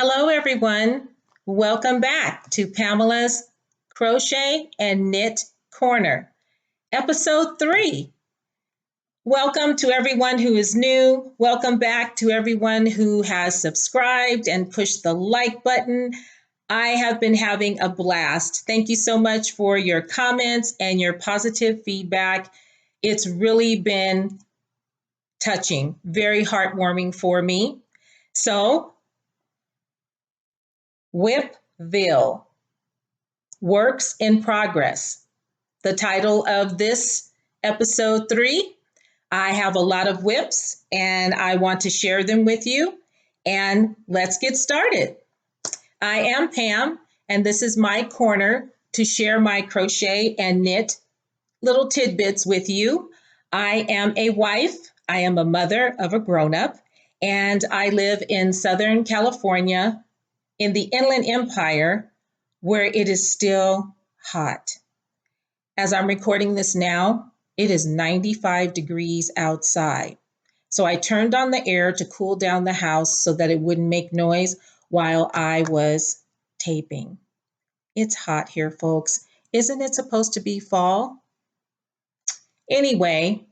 Hello, everyone. Welcome back to Pamela's Crochet and Knit Corner, Episode 3. Welcome to everyone who is new. Welcome back to everyone who has subscribed and pushed the like button. I have been having a blast. Thank you so much for your comments and your positive feedback. It's really been touching, very heartwarming for me. So, Wipville, Works in Progress. The title of this episode 3. I have a lot of whips and I want to share them with you. And let's get started. I am Pam, and this is my corner to share my crochet and knit little tidbits with you. I am a wife, I am a mother of a grown-up, and I live in Southern California in the Inland Empire, where it is still hot. As I'm recording this now, it is 95 degrees outside. So I turned on the air to cool down the house so that it wouldn't make noise while I was taping. It's hot here, folks. Isn't it supposed to be fall? Anyway,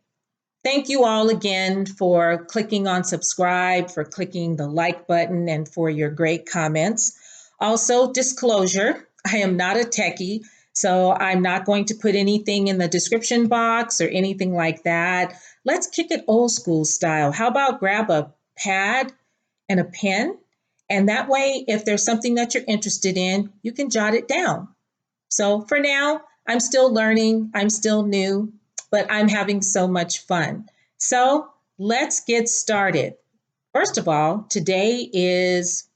thank you all again for clicking on subscribe, for clicking the like button, and for your great comments. Also, disclosure, I am not a techie, so I'm not going to put anything in the description box or anything like that. Let's kick it old school style. How about grab a pad and a pen? And that way, if there's something that you're interested in, you can jot it down. So for now, I'm still learning, I'm still new, but I'm having so much fun. So let's get started. First of all, today is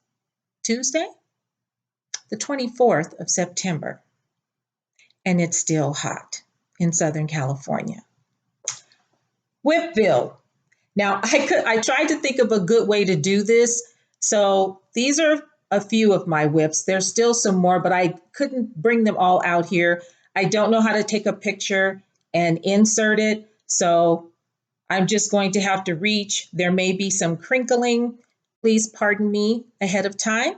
Tuesday, the 24th of September, and it's still hot in Southern California. Wipville. Now, I tried to think of a good way to do this. So these are a few of my whips. There's still some more, but I couldn't bring them all out here. I don't know how to take a picture and insert it. So I'm just going to have to reach. There may be some crinkling. Please pardon me ahead of time.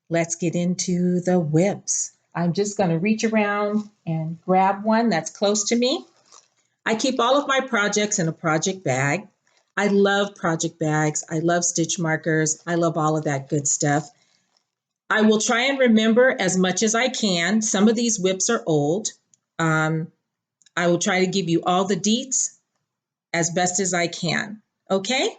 Let's get into the whips. I'm just going to reach around and grab one that's close to me. I keep all of my projects in a project bag. I love project bags. I love stitch markers. I love all of that good stuff. I will try and remember as much as I can. Some of these whips are old. I will try to give you all the deets as best as I can, okay?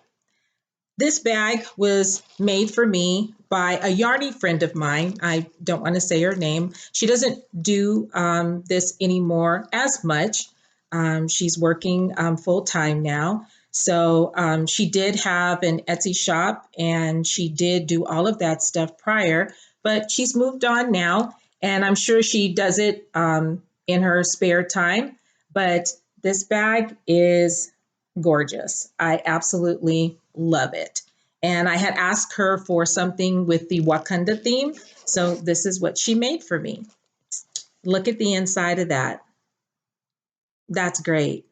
This bag was made for me by a yarny friend of mine. I don't want to say her name. She doesn't do this anymore as much. She's working full-time now. So she did have an Etsy shop and she did do all of that stuff prior, but she's moved on now and I'm sure she does it in her spare time. But this bag is gorgeous. I absolutely love it. And I had asked her for something with the Wakanda theme. So this is what she made for me. Look at the inside of that. That's great.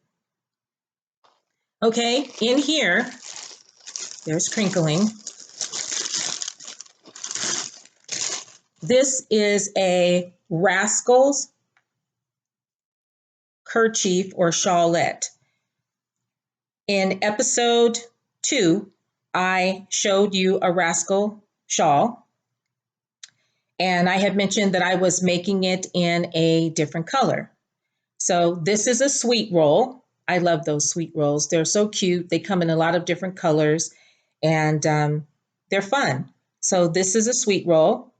Okay, in here, there's crinkling. This is a Rascal's Kerchief or Shawlette. In episode 2, I showed you a Rascal shawl. And I had mentioned that I was making it in a different color. So this is a sweet roll. I love those sweet rolls. They're so cute. They come in a lot of different colors and they're fun. So this is a sweet roll.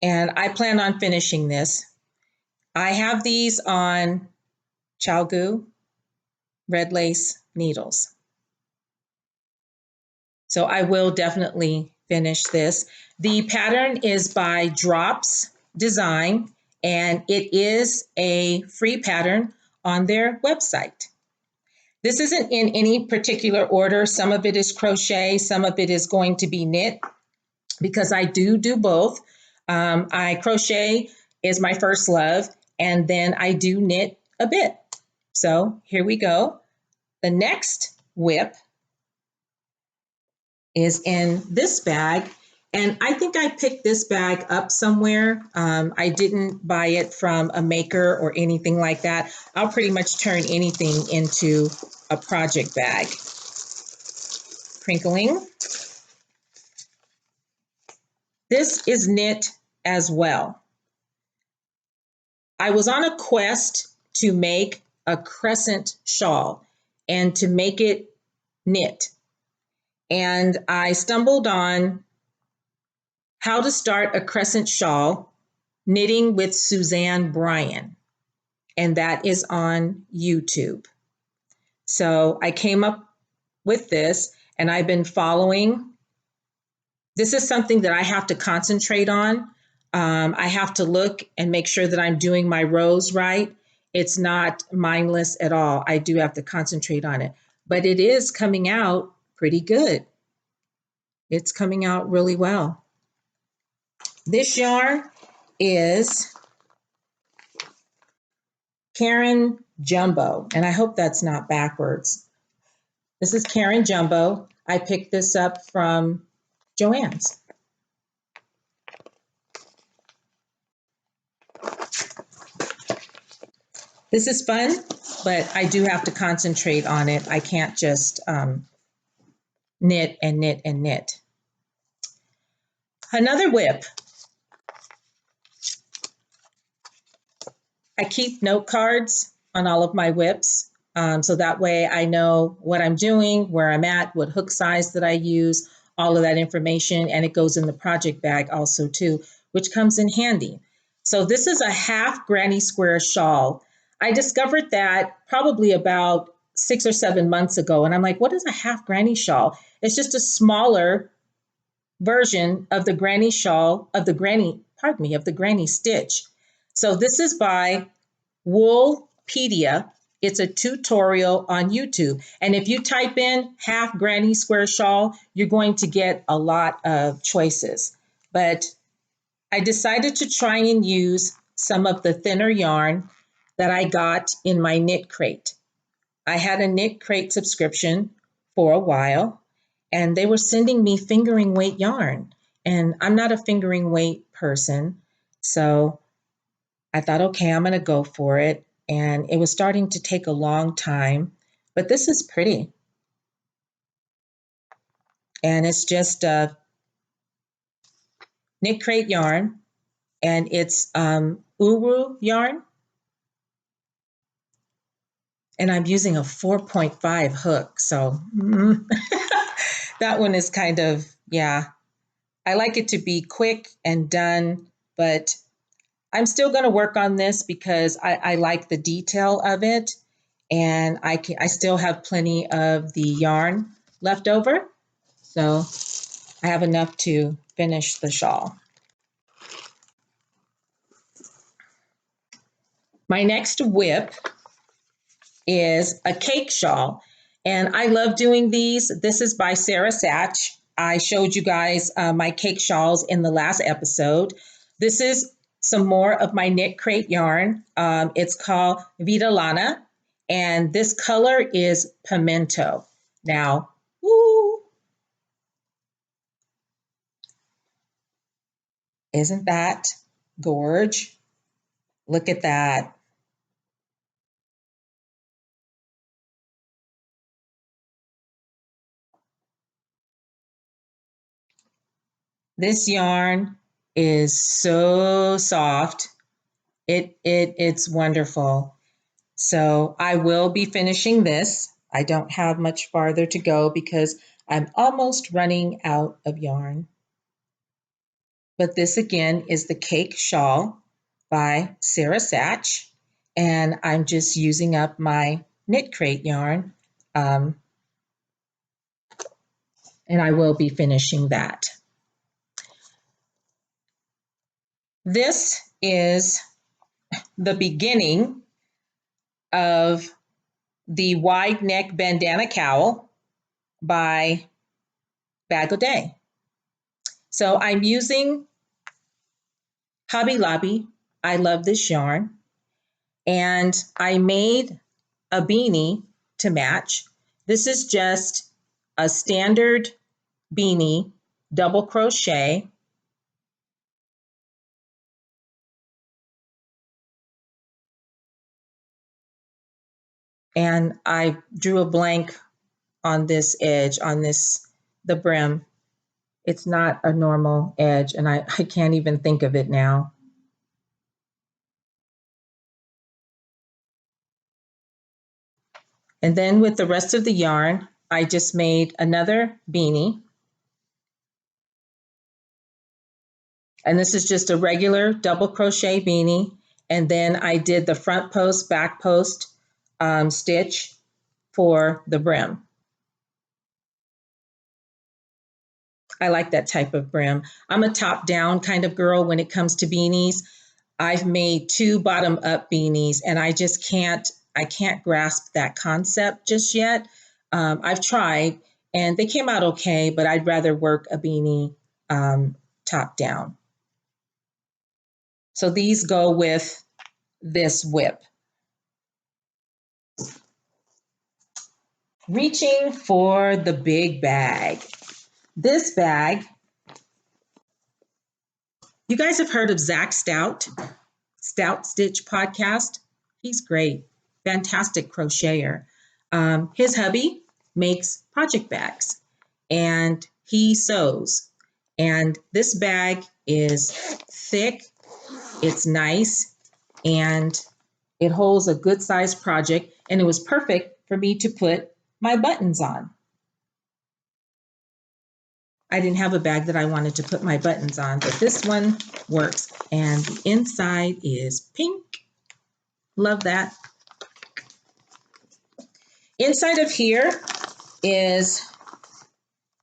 And I plan on finishing this. I have these on Chalgu red lace needles. So I will definitely finish this. The pattern is by Drops Design, and it is a free pattern on their website. This isn't in any particular order. Some of it is crochet, some of it is going to be knit, because I do both. I crochet is my first love, and then I do knit a bit. So here we go. The next whip is in this bag. And I think I picked this bag up somewhere. I didn't buy it from a maker or anything like that. I'll pretty much turn anything into a project bag. Crinkling. This is knit as well. I was on a quest to make a crescent shawl and to make it knit. And I stumbled on how to start a crescent shawl knitting with Suzanne BRYAN, and that is on YouTube. So I came up with this, and I've been following. This is something that I have to concentrate on. I have to look and make sure that I'm doing my rows right. It's not mindless at all. I do have to concentrate on it, but it is coming out pretty good. It's coming out really well. This yarn is Karen Jumbo, and I hope that's not backwards. This is Karen Jumbo. I picked this up from Joann's. This is fun, but I do have to concentrate on it. I can't just knit and knit and knit. Another whip. I keep note cards on all of my whips, so that way I know what I'm doing, where I'm at, what hook size that I use, all of that information, and it goes in the project bag also too, which comes in handy. So this is a half granny square shawl. I discovered that probably about 6 or 7 months ago, and I'm like, what is a half granny shawl? It's just a smaller version of the granny shawl, of the granny stitch. So this is by WOOLPEDIA. It's a tutorial on YouTube. And if you type in half granny square shawl, you're going to get a lot of choices. But I decided to try and use some of the thinner yarn that I got in my knit crate. I had a knit crate subscription for a while, and they were sending me fingering weight yarn. And I'm not a fingering weight person, so I thought, okay, I'm going to go for it. And it was starting to take a long time, but this is pretty. And it's just a knit crate yarn, and it's Uru yarn. And I'm using a 4.5 hook, so that one is kind of, yeah. I like it to be quick and done, but I'm still going to work on this because I like the detail of it, and I still have plenty of the yarn left over, so I have enough to finish the shawl. My next whip is a cake shawl, and I love doing these. This is by SACH. I showed you guys my cake shawls in the last episode. This is some more of my knit crate yarn. It's called Vita Lana, and this color is pimento. Now, woo, isn't that gorge? Look at that. This yarn is so soft. It's wonderful. So I will be finishing this. I don't have much farther to go because I'm almost running out of yarn. But this again is the Cake Shawl by SACH, and I'm just using up my knit crate yarn, and I will be finishing that. This is the beginning of the wide neck bandana cowl by Bag O' Day. So I'm using Hobby Lobby. I love this yarn. And I made a beanie to match. This is just a standard beanie double crochet. And I drew a blank on this edge, on the brim. It's not a normal edge, and I can't even think of it now. And then with the rest of the yarn, I just made another beanie. And this is just a regular double crochet beanie. And then I did the front post, back post stitch for the brim. I like that type of brim. I'm a top-down kind of girl when it comes to beanies. I've made 2 bottom-up beanies, and I can't grasp that concept just yet. I've tried, and they came out okay, but I'd rather work a beanie top-down. So these go with this whip. Reaching for the big bag. This bag, you guys have heard of Zach Stout Stitch podcast. He's great, fantastic crocheter. His hubby makes project bags and he sews. And this bag is thick, it's nice, and it holds a good sized project, and it was perfect for me to put my buttons on. I didn't have a bag that I wanted to put my buttons on, but this one works. And the inside is pink. Love that. Inside of here is,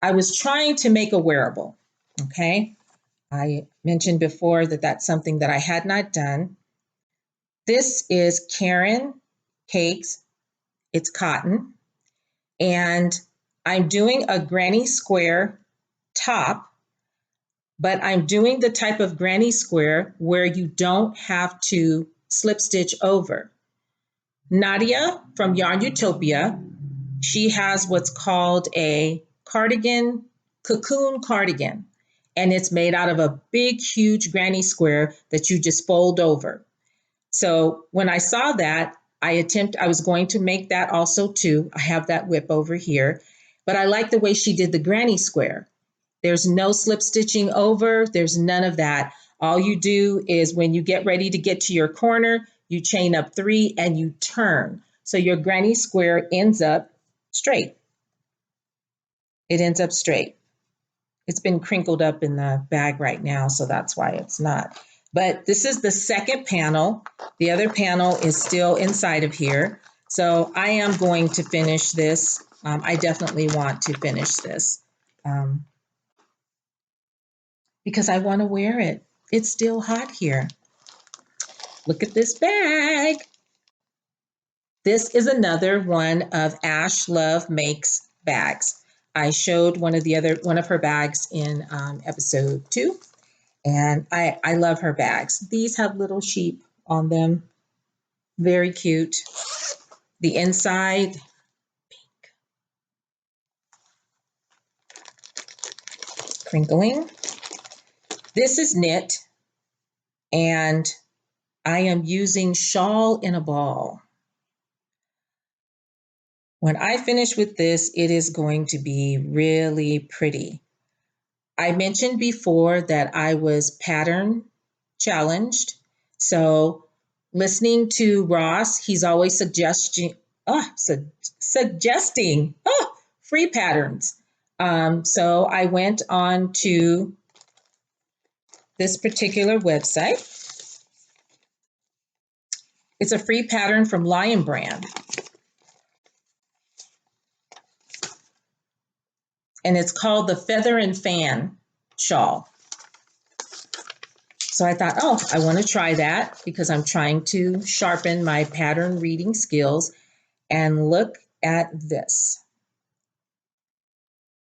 I was trying to make a wearable, okay? I mentioned before that that's something that I had not done. This is Karen Cakes. It's cotton. And I'm doing a granny square top, but I'm doing the type of granny square where you don't have to slip stitch over. Nadia from Yarn Utopia, she has what's called a cardigan, cocoon cardigan, and it's made out of a big, huge granny square that you just fold over. So when I saw that, I was going to make that also too. I have that whip over here, but I like the way she did the granny square. There's no slip stitching over. There's none of that. All you do is when you get ready to get to your corner, you chain up 3 and you turn. So your granny square ends up straight. It ends up straight. It's been crinkled up in the bag right now, so that's why it's not. But this is the second panel. The other panel is still inside of here. So I am going to finish this. I definitely want to finish this because I want to wear it. It's still hot here. Look at this bag. This is another one of Ash Love Makes bags. I showed one of her bags in episode 2. And I love her bags. These have little sheep on them. Very cute. The inside, pink. Crinkling. This is knit. And I am using Shawl in a Ball. When I finish with this, it is going to be really pretty. I mentioned before that I was pattern challenged. So listening to Ross, he's always suggesting free patterns. So I went on to this particular website. It's a free pattern from Lion Brand. And it's called the Feather and Fan Shawl. So I thought, I want to try that because I'm trying to sharpen my pattern reading skills. And look at this.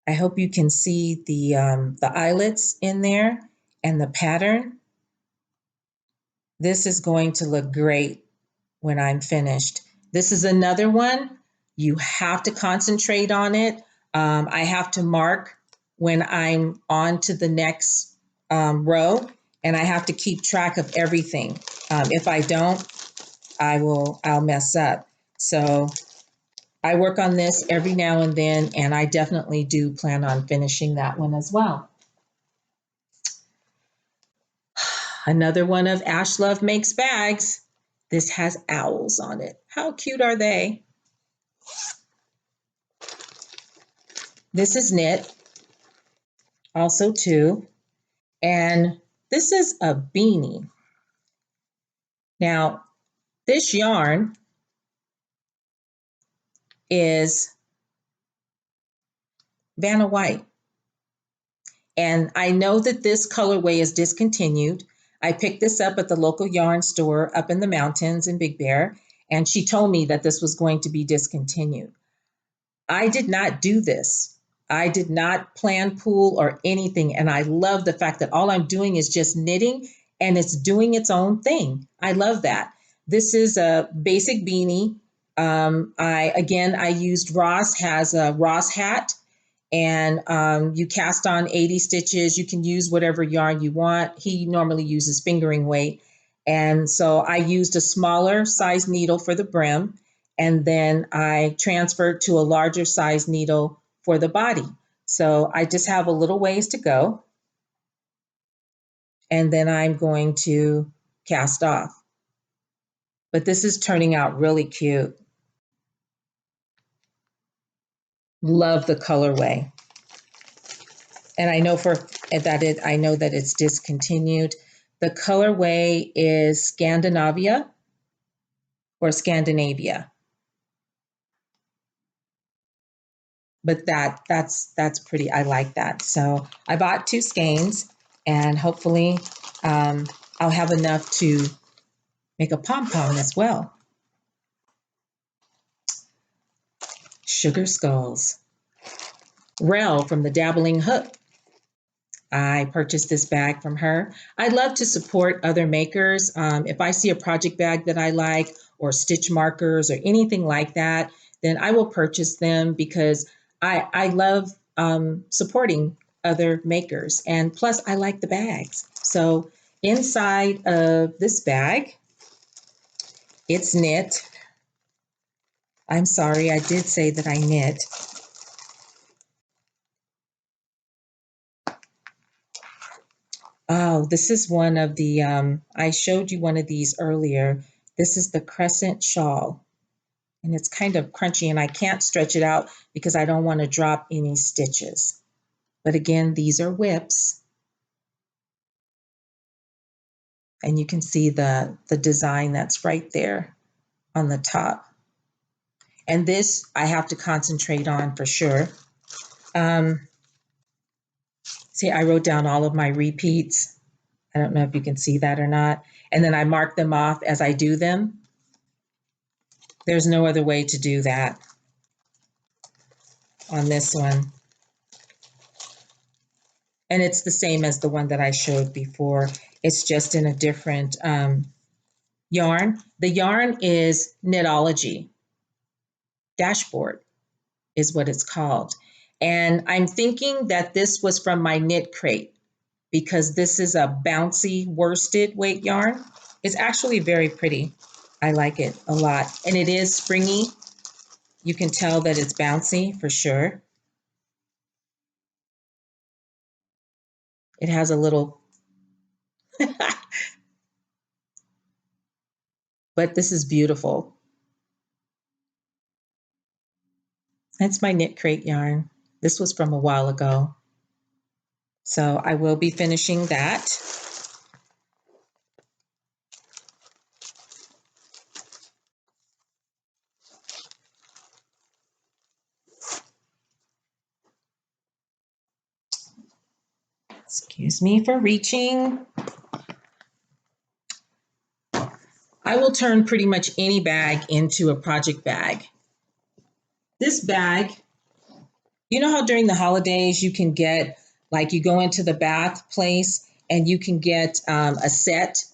I hope you can see the eyelets in there and the pattern. This is going to look great when I'm finished. This is another one. You have to concentrate on it. I have to mark when I'm on to the next row, and I have to keep track of everything. If I don't, I'll mess up. So I work on this every now and then, and I definitely do plan on finishing that one as well. Another one of Ash Love Makes Bags. This has owls on it. How cute are they? This is knit, also too. And this is a beanie. Now, this yarn is Vanna White. And I know that this colorway is discontinued. I picked this up at the local yarn store up in the mountains in Big Bear, and she told me that this was going to be discontinued. I did not do this. I did not plan pool or anything. And I love the fact that all I'm doing is just knitting and it's doing its own thing. I love that. This is a basic beanie. I used Ross, has a Ross hat, and you cast on 80 stitches. You can use whatever yarn you want. He normally uses fingering weight. And so I used a smaller size needle for the brim, and then I transferred to a larger size needle for the body. So I just have a little ways to go, and then I'm going to cast off. But this is turning out really cute. Love the colorway. And I know I know that it's discontinued. The colorway is Scandinavia or Scandinavia. But that's pretty. I like that. So I bought 2 skeins, and hopefully I'll have enough to make a pom-pom as well. Sugar Skulls. Rel from the Dabbling Hook. I purchased this bag from her. I love to support other makers. If I see a project bag that I like, or stitch markers or anything like that, then I will purchase them because I love supporting other makers. And plus, I like the bags. So inside of this bag, it's knit. I'm sorry, I did say that I knit. Oh, this is one of the, I showed you one of these earlier. This is the Crescent shawl, and it's kind of crunchy, and I can't stretch it out because I don't want to drop any stitches. But again, these are whips, and you can see the design that's right there on the top. And this I have to concentrate on for sure. See, I wrote down all of my repeats. I don't know if you can see that or not. And then I mark them off as I do them. There's no other way to do that on this one. And it's the same as the one that I showed before. It's just in a different yarn. The yarn is Knitology. Dashboard is what it's called. And I'm thinking that this was from my knit crate because this is a bouncy worsted weight yarn. It's actually very pretty. I like it a lot. And it is springy. You can tell that it's bouncy for sure. It has a little, but this is beautiful. That's my knit crate yarn. This was from a while ago. So I will be finishing that. Excuse me for reaching. I will turn pretty much any bag into a project bag. This bag, you know how during the holidays you can get, like you go into the bath place and you can get a set,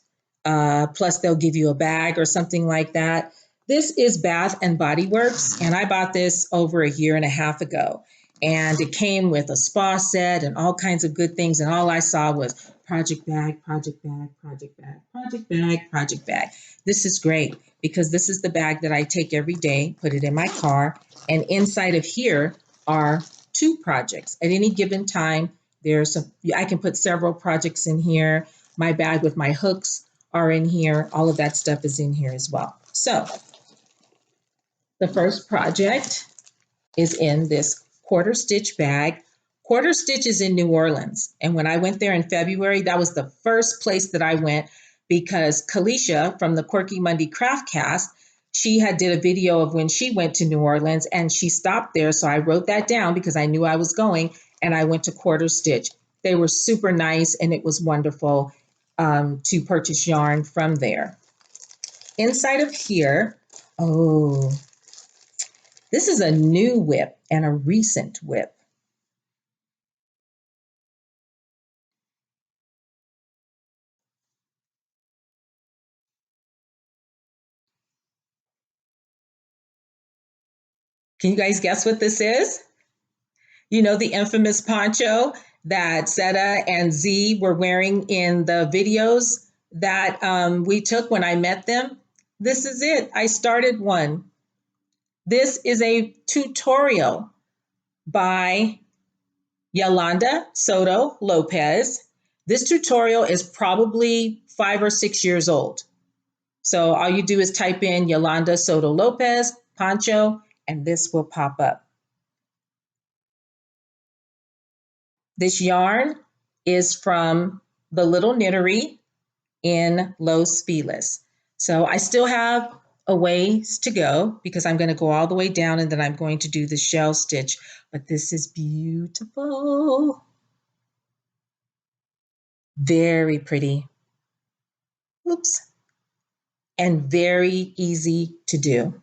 plus they'll give you a bag or something like that. This is Bath and Body Works, and I bought this over a year and a half ago. And it came with a spa set and all kinds of good things. And all I saw was project bag, project bag, project bag, project bag, project bag. This is great because this is the bag that I take every day, put it in my car. And inside of here are 2 projects. At any given time, I can put several projects in here. My bag with my hooks are in here. All of that stuff is in here as well. So the first project is in this quarter stitch bag. Quarter stitch is in New Orleans. And when I went there in February, that was the first place that I went because Kalisha from the Quirky Monday Craft Cast, she had did a video of when she went to New Orleans and she stopped there. So I wrote that down because I knew I was going and I went to quarter stitch. They were super nice and it was wonderful to purchase yarn from there. Inside of here, oh, this is a new whip and a recent whip. Can you guys guess what this is? You know the infamous poncho that Zeta and Z were wearing in the videos that we took when I met them? This is it. I started one. This is a tutorial by Yolanda, Soto, Lopez. This tutorial is probably 5 or 6 years old. So all you do is type in Yolanda, Soto, Lopez, poncho, and this will pop up. This yarn is from the Little Knittery in Los Feliz. So I still have a ways to go because I'm going to go all the way down and then I'm going to do the shell stitch. But this is beautiful. Very pretty. Oops. And very easy to do.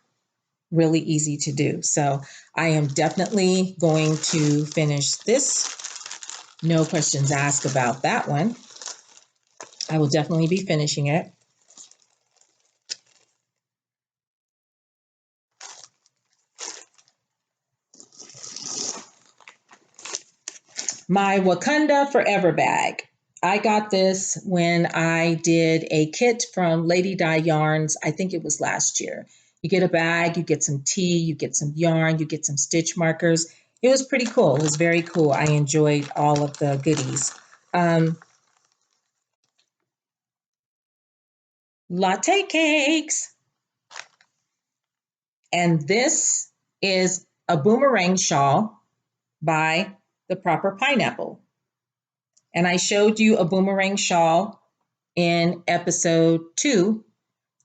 Really easy to do. So I am definitely going to finish this. No questions asked about that one. I will definitely be finishing it. My Wakanda Forever bag. I got this when I did a kit from Lady Dye Yarns. I think it was last year. You get a bag, you get some tea, you get some yarn, you get some stitch markers. It was pretty cool. It was very cool. I enjoyed all of the goodies. Latte cakes. And this is a Boomerang shawl by The Proper Pineapple. And I showed you a Boomerang shawl in episode 2,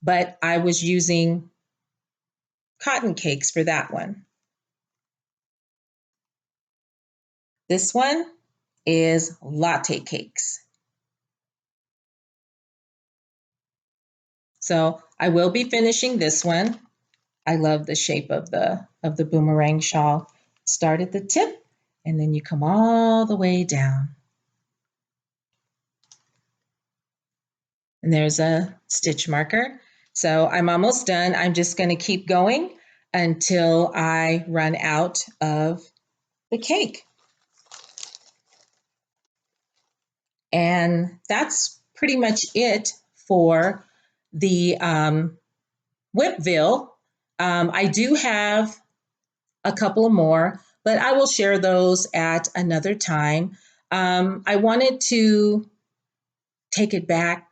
but I was using cotton cakes for that one. This one is latte cakes. So I will be finishing this one. I love the shape of the Boomerang shawl. Start at the tip and then you come all the way down. And there's a stitch marker. So I'm almost done. I'm just going to keep going until I run out of the cake. And that's pretty much it for the Wipville. I do have a couple more, but I will share those at another time. I wanted to take it back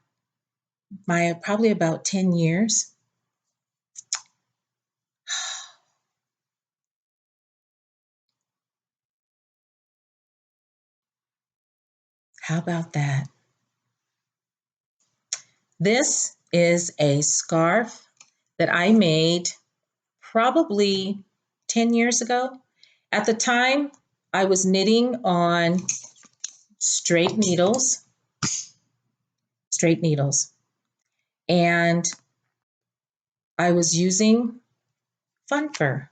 probably about 10 years. How about that? This is a scarf that I made probably 10 years ago. At the time, I was knitting on straight needles, and I was using Fun Fur.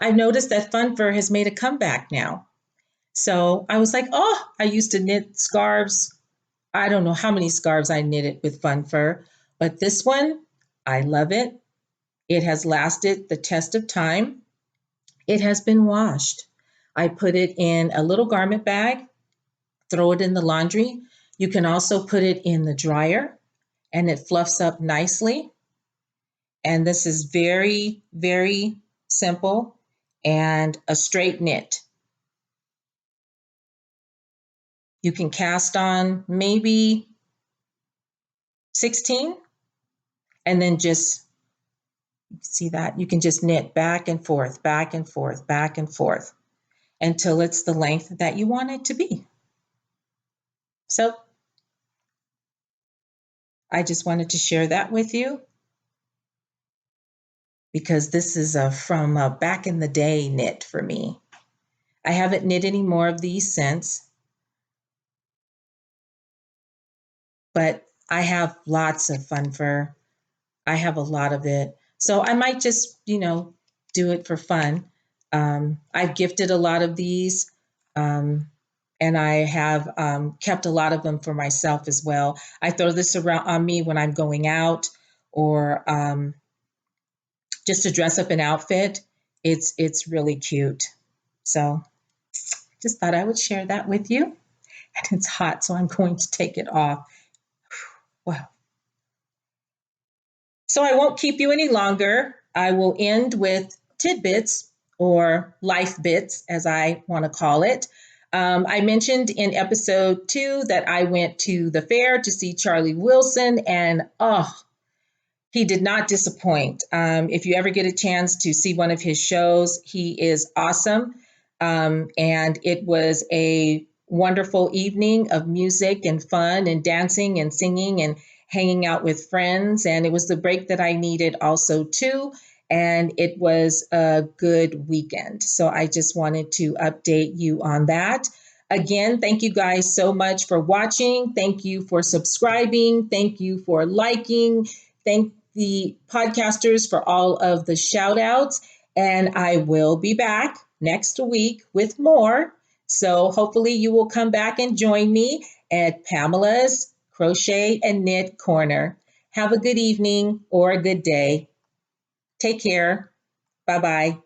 I've noticed that Fun Fur has made a comeback now. So I was like, oh, I used to knit scarves. I don't know how many scarves I knitted with Fun Fur, but this one, I love it. It has lasted the test of time. It has been washed. I put it in a little garment bag, throw it in the laundry. You can also put it in the dryer and it fluffs up nicely. And this is very, very simple and a straight knit. You can cast on maybe 16 and then just see that you can just knit back and forth, back and forth, back and forth until it's the length that you want it to be. So I just wanted to share that with you because this is from a back in the day knit for me. I haven't knit any more of these since, but I have lots of fun fur. I have a lot of it. So I might just, do it for fun. I've gifted a lot of these, and I have kept a lot of them for myself as well. I throw this around on me when I'm going out or just to dress up an outfit. It's really cute. So just thought I would share that with you. And it's hot, so I'm going to take it off. Wow. So I won't keep you any longer. I will end with tidbits or life bits, as I want to call it. I mentioned in episode 2 that I went to the fair to see Charlie Wilson, and he did not disappoint. If you ever get a chance to see one of his shows, he is awesome. And it was a wonderful evening of music and fun and dancing and singing and hanging out with friends. And it was the break that I needed also too. And it was a good weekend. So I just wanted to update you on that. Again, thank you guys so much for watching. Thank you for subscribing. Thank you for liking. Thank the podcasters for all of the shout outs. And I will be back next week with more. So hopefully you will come back and join me at Pamela's Crochet and Knit Corner. Have a good evening or a good day. Take care. Bye-bye.